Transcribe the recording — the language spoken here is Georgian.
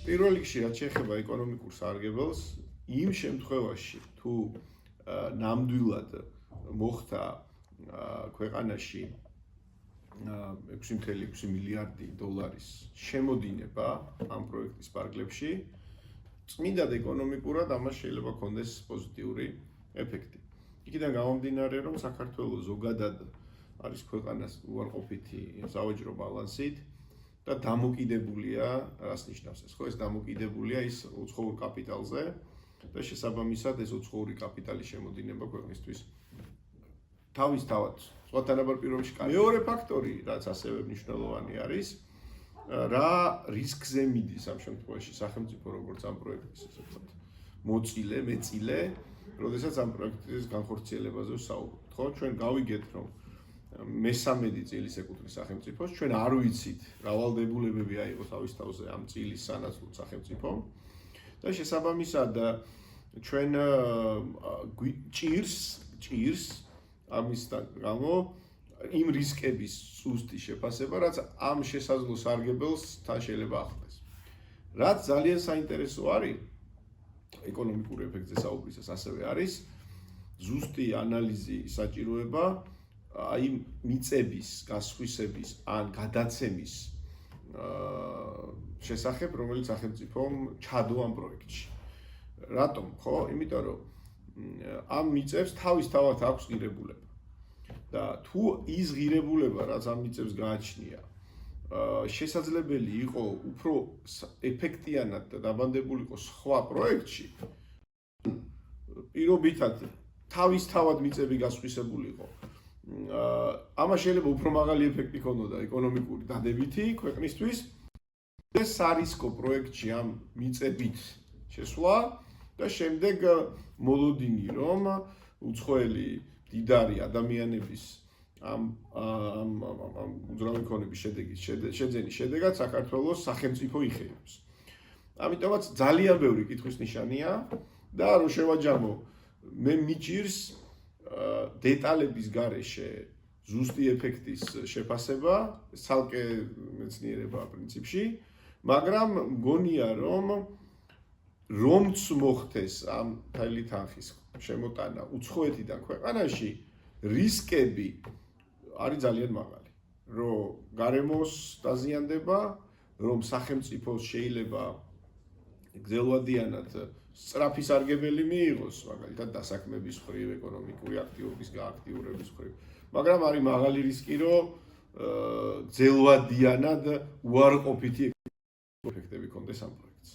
პირველ რიგში რაც შეეხება ეკონომიკურ სარგებელს, იმ შემთხვევაში თუ ნამდვილად მოხდა ქვეყანაში 6.6 მილიარდი დოლარის შემოდინება ამ პროექტის პარკლებში, წმინდად ეკონომიკურად ამას შეიძლება ქონდეს პოზიტიური ეფექტი. იქიდან გამომდინარე, რომ საქართველოს ზოგადად არის ქვეყანას უარყოფითი სავაჭრო ბალანსით და დამოკიდებულია, რას ნიშნავს ეს, ხო, ეს დამოკიდებულია ის უცხოურ კაპიტალზე და შესაბამისად ეს უცხოური კაპიტალის შემოდინება ქვეყნისთვის თავისთავად სხვა თანაბარ პირობებში კარგი. მეორე ფაქტორი, რაც ასევე მნიშვნელოვანი არის, რა რისკზე მიდის ამ შემთხვევაში სახელმწიფო როგორც ამ პროექტის, ასე ვთქვათ, მეწილე, როდესაც ამ პროექტის განხორციელებაზე ვსაუბრობთ, ხო? ჩვენ გავიგეთ, რომ მე-13 წილის ეკუთვნის სახელმწიფოს, ჩვენ არ ვიცით რა ვალდებულებები აიღო თავის თავზე ამ წილის სანაცვლოდ სახელმწიფომ და შესაბამისად ჩვენ ჭირს ამის გამო იმ რისკების სუსტი შეფასება, რაც ამ შესაძლო სარგებელს თან შეიძლება ახლდეს. რაც ძალიან საინტერესო არის, ეკონომიკური ეფექტზე საუბრისას ასევე არის ზუსტი ანალიზი საჭიროება აი მიწების გასხვისების ან გადაცემის შესახებ, რომელიც სახელმწიფომ ჩადო ამ პროექტში. რატომ? ხო, იმიტომ რომ ამ მიწებს თავისთავად აქვს ღირებულება. და თუ ის ღირებულება, რაც ამ მიწებს გააჩნია, შესაძლებელი იყო უფრო ეფექტიანად და დაბანდებულიყო სხვა პროექტში, პირობითად თავისთავად მიწები გასხვისებულიყო. ამას შეიძლება უფრო მაღალი ეფექტი ქონოდა ეკონომიკური დადებითი ქვეყნისთვის. ეს სარისკო პროექტში ამ მიწებით შესვლა და შემდეგ მოლოდინი, რომ უცხოელი დიდარი ადამიანების ამ უძრავი ქონების შეძენის შედეგად საქართველოს სახელმწიფო იხეებს. ამიტომაც ძალიან ბევრი კითხვის ნიშანია და რომ შევაჯამო, მე მიჭირს დეტალების გარეშე ზუსტი ეფექტის შეფასება, ცალკე მეცნიერება პრინციპში, მაგრამ მგონია, რომც მოხდეს ამ მთელი თანხის შემოტანა უცხოეთიდან ქვეყანაში, რისკები არის ძალიან მაღალი. რომ გარემოს დაზიანდება, რომ სახელმწიფოს შეიძლება გრძელვადიანად სწრაფი სარგებელი მიიღოს, მაგალითად დასაქმების მხრივ, ეკონომიკური აქტივობის გააქტიურების მხრივ. მაგრამ არის მაღალი რისკი, რომ გრძელვადიანად უარყოფითი ეფექტები ქონდეს ამ პროექტს.